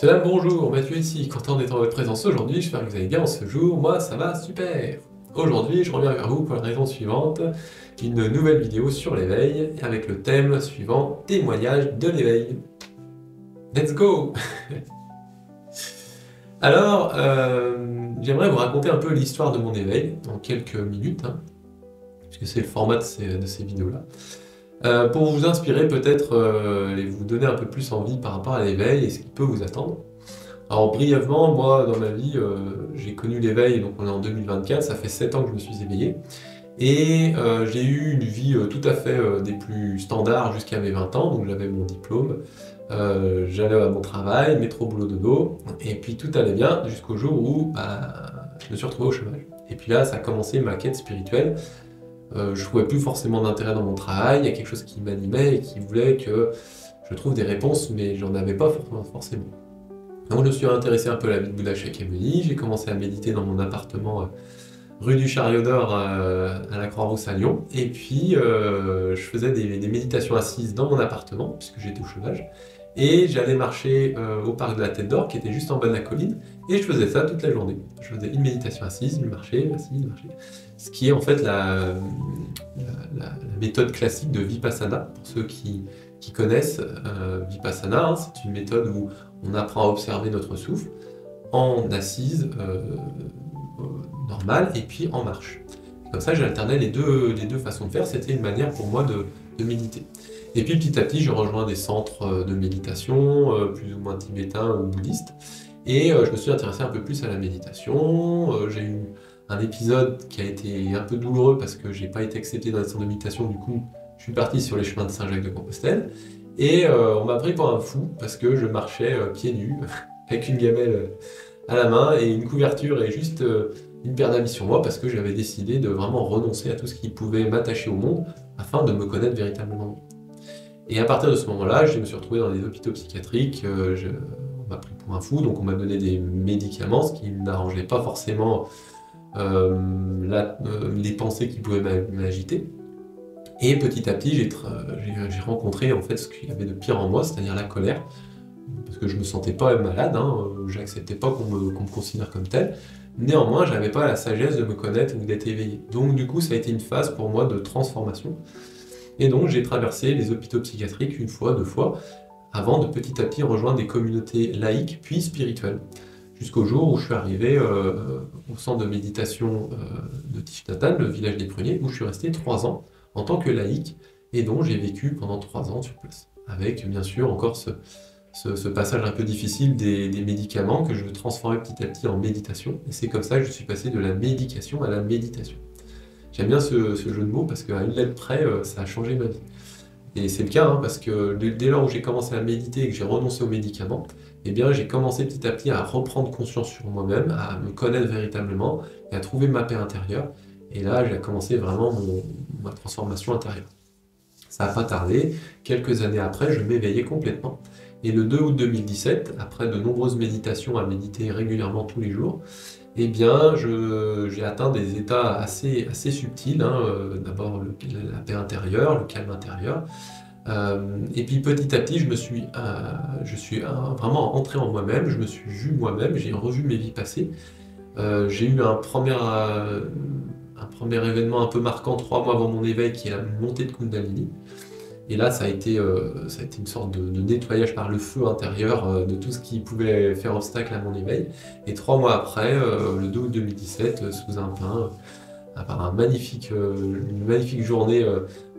Salam, bonjour, Mathieu ici, content d'être en votre présence aujourd'hui, j'espère que vous allez bien en ce jour, moi ça va super. Aujourd'hui je reviens vers vous pour la raison suivante, une nouvelle vidéo sur l'éveil, avec le thème suivant, témoignage de l'éveil. Let's go. Alors, j'aimerais vous raconter un peu l'histoire de mon éveil, en quelques minutes, puisque c'est le format de ces vidéos-là. Pour vous inspirer peut-être et vous donner un peu plus envie par rapport à l'éveil et ce qui peut vous attendre. Alors brièvement, moi dans ma vie, j'ai connu l'éveil, donc on est en 2024, ça fait 7 ans que je me suis éveillé. Et j'ai eu une vie tout à fait des plus standards jusqu'à mes 20 ans, donc j'avais mon diplôme, j'allais à mon travail, métro boulot dodo, et puis tout allait bien jusqu'au jour où je me suis retrouvé au chômage. Et puis là, ça a commencé ma quête spirituelle. Je trouvais plus forcément d'intérêt dans mon travail, il y a quelque chose qui m'animait et qui voulait que je trouve des réponses, mais j'en avais pas forcément. Donc je me suis intéressé un peu à la vie de Bouddha Shakyamuni, j'ai commencé à méditer dans mon appartement rue du Chariot d'Or à la Croix-Rousse à Lyon, et puis je faisais des méditations assises dans mon appartement, puisque j'étais au chômage, et j'allais marcher au parc de la Tête d'Or, qui était juste en bas de la colline, et je faisais ça toute la journée. Je faisais une méditation assise, une marché, assise, marché. Ce qui est en fait la méthode classique de Vipassana, pour ceux qui connaissent Vipassana, c'est une méthode où on apprend à observer notre souffle en assise normale et puis en marche. Comme ça, j'alternais les deux façons de faire, c'était une manière pour moi de méditer. Et puis petit à petit, je rejoins des centres de méditation, plus ou moins tibétains ou bouddhistes, et je me suis intéressé un peu plus à la méditation. J'ai eu un épisode qui a été un peu douloureux parce que j'ai pas été accepté dans les centres de méditation, du coup, je suis parti sur les chemins de Saint-Jacques de Compostelle, et on m'a pris pour un fou parce que je marchais pieds nus, avec une gamelle à la main et une couverture et juste une paire d'habits sur moi parce que j'avais décidé de vraiment renoncer à tout ce qui pouvait m'attacher au monde afin de me connaître véritablement. Et à partir de ce moment-là, je me suis retrouvé dans des hôpitaux psychiatriques, on m'a pris pour un fou, donc on m'a donné des médicaments, ce qui n'arrangeait pas forcément les pensées qui pouvaient m'agiter. Et petit à petit, j'ai rencontré en fait ce qu'il y avait de pire en moi, c'est-à-dire la colère, parce que je me sentais pas malade, j'acceptais pas qu'on me considère comme tel. Néanmoins, j'avais pas la sagesse de me connaître ou d'être éveillé. Donc du coup, ça a été une phase pour moi de transformation. Et donc j'ai traversé les hôpitaux psychiatriques une fois, deux fois, avant de petit à petit rejoindre des communautés laïques puis spirituelles. Jusqu'au jour où je suis arrivé au centre de méditation de Thich Nhat Hanh, le village des pruniers, où je suis resté 3 ans en tant que laïque, et dont j'ai vécu pendant 3 ans sur place. Avec bien sûr encore ce passage un peu difficile des médicaments que je transformais petit à petit en méditation, et c'est comme ça que je suis passé de la médication à la méditation. J'aime bien ce jeu de mots parce qu'à une lettre près, ça a changé ma vie. Et c'est le cas, parce que dès lors où j'ai commencé à méditer et que j'ai renoncé aux médicaments, eh bien j'ai commencé petit à petit à reprendre conscience sur moi-même, à me connaître véritablement et à trouver ma paix intérieure. Et là, j'ai commencé vraiment ma transformation intérieure. Ça n'a pas tardé, quelques années après, je m'éveillais complètement. Et le 2 août 2017, après de nombreuses méditations à méditer régulièrement tous les jours, eh bien, j'ai atteint des états assez subtils. D'abord la paix intérieure, le calme intérieur. Et puis petit à petit, je suis vraiment entré en moi-même, je me suis vu moi-même, j'ai revu mes vies passées. J'ai eu un premier événement un peu marquant 3 mois avant mon éveil, qui est la montée de Kundalini. Et là, ça a été une sorte de nettoyage par le feu intérieur de tout ce qui pouvait faire obstacle à mon éveil. Et 3 mois après, le 2 août 2017, sous un pin, par une magnifique journée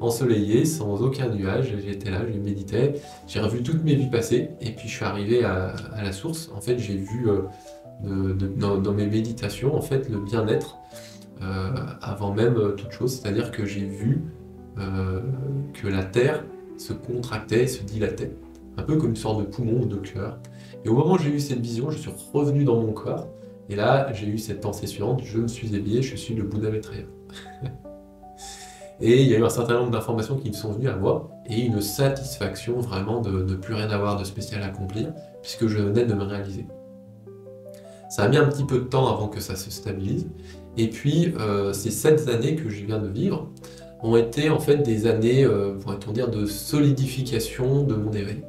ensoleillée, sans aucun nuage, j'étais là, je méditais, j'ai revu toutes mes vies passées, et puis je suis arrivé à la source. En fait, j'ai vu dans mes méditations, en fait, le bien-être avant même toute chose, c'est-à-dire que j'ai vu que la terre se contractait, se dilatait, un peu comme une sorte de poumon ou de cœur. Et au moment où j'ai eu cette vision, je suis revenu dans mon corps, et là j'ai eu cette pensée suivante: je me suis éveillé, je suis le Bouddha Maitreya. Et il y a eu un certain nombre d'informations qui me sont venues à moi, et une satisfaction vraiment de ne plus rien avoir de spécial à accomplir, puisque je venais de me réaliser. Ça a mis un petit peu de temps avant que ça se stabilise, et puis ces 7 années que je viens de vivre ont été en fait des années, pourrait-on dire, de solidification de mon éveil.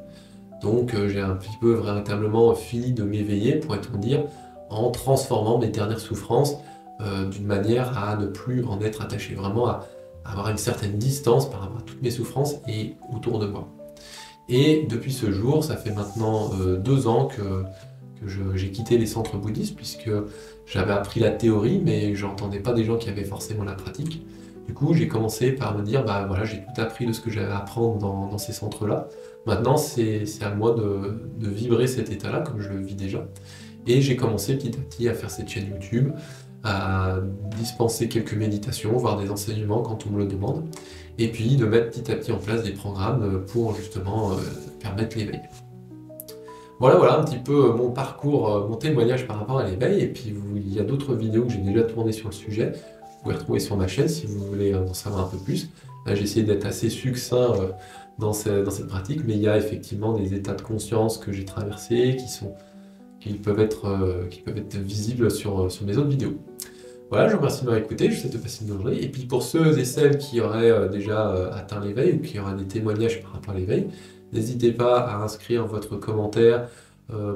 Donc j'ai un petit peu véritablement fini de m'éveiller, pourrait-on dire, en transformant mes dernières souffrances d'une manière à ne plus en être attaché, vraiment à avoir une certaine distance par rapport à toutes mes souffrances et autour de moi. Et depuis ce jour, ça fait maintenant 2 ans que j'ai quitté les centres bouddhistes, puisque j'avais appris la théorie, mais je n'entendais pas des gens qui avaient forcément la pratique. Du coup, j'ai commencé par me dire, bah voilà, j'ai tout appris de ce que j'avais à apprendre dans ces centres-là. Maintenant, c'est à moi de vibrer cet état-là, comme je le vis déjà. Et j'ai commencé petit à petit à faire cette chaîne YouTube, à dispenser quelques méditations, voire des enseignements quand on me le demande, et puis de mettre petit à petit en place des programmes pour justement permettre l'éveil. Voilà un petit peu mon parcours, mon témoignage par rapport à l'éveil, et puis il y a d'autres vidéos que j'ai déjà tournées sur le sujet, vous pouvez retrouver sur ma chaîne si vous voulez en savoir un peu plus. Là, j'ai essayé d'être assez succinct dans cette pratique, mais il y a effectivement des états de conscience que j'ai traversés qui peuvent être visibles sur mes autres vidéos. Voilà, je vous remercie de m'avoir écouté, je vous souhaite de passer une bonne journée. Et puis pour ceux et celles qui auraient déjà atteint l'éveil ou qui auraient des témoignages par rapport à l'éveil, n'hésitez pas à inscrire votre commentaire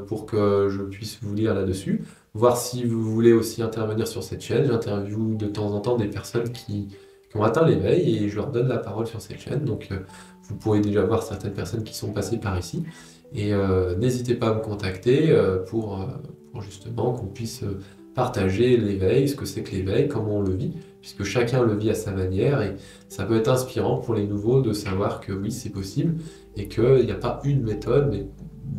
pour que je puisse vous lire là-dessus. Voir si vous voulez aussi intervenir sur cette chaîne. J'interviewe de temps en temps des personnes qui ont atteint l'éveil et je leur donne la parole sur cette chaîne. Donc vous pourrez déjà voir certaines personnes qui sont passées par ici. Et n'hésitez pas à me contacter pour justement qu'on puisse partager l'éveil, ce que c'est que l'éveil, comment on le vit, puisque chacun le vit à sa manière, et ça peut être inspirant pour les nouveaux de savoir que oui, c'est possible, et qu'il n'y a pas une méthode, mais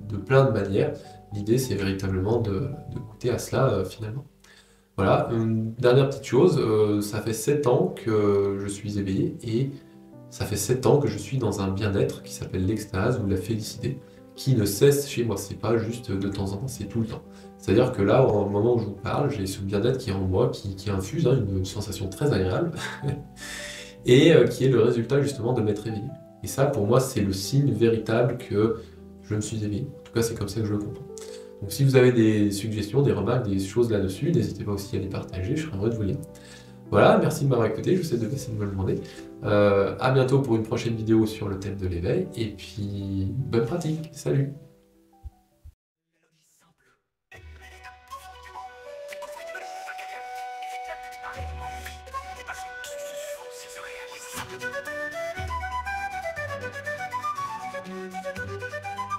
de plein de manières. L'idée, c'est véritablement de goûter à cela finalement. Voilà, une dernière petite chose, ça fait 7 ans que je suis éveillé, et ça fait 7 ans que je suis dans un bien-être qui s'appelle l'extase ou la félicité, qui ne cesse chez moi, c'est pas juste de temps en temps, c'est tout le temps. C'est-à-dire que là, au moment où je vous parle, j'ai ce bien-être qui est en moi, qui infuse une sensation très agréable, et qui est le résultat justement de m'être éveillé. Et ça, pour moi, c'est le signe véritable que je me suis éveillé. En tout cas, c'est comme ça que je le comprends. Donc si vous avez des suggestions, des remarques, des choses là-dessus, n'hésitez pas aussi à les partager, je serai heureux de vous lire. Voilà, merci de m'avoir écouté, je vous souhaite de passer une bonne journée. À bientôt pour une prochaine vidéo sur le thème de l'éveil, et puis bonne pratique, salut! Thank you.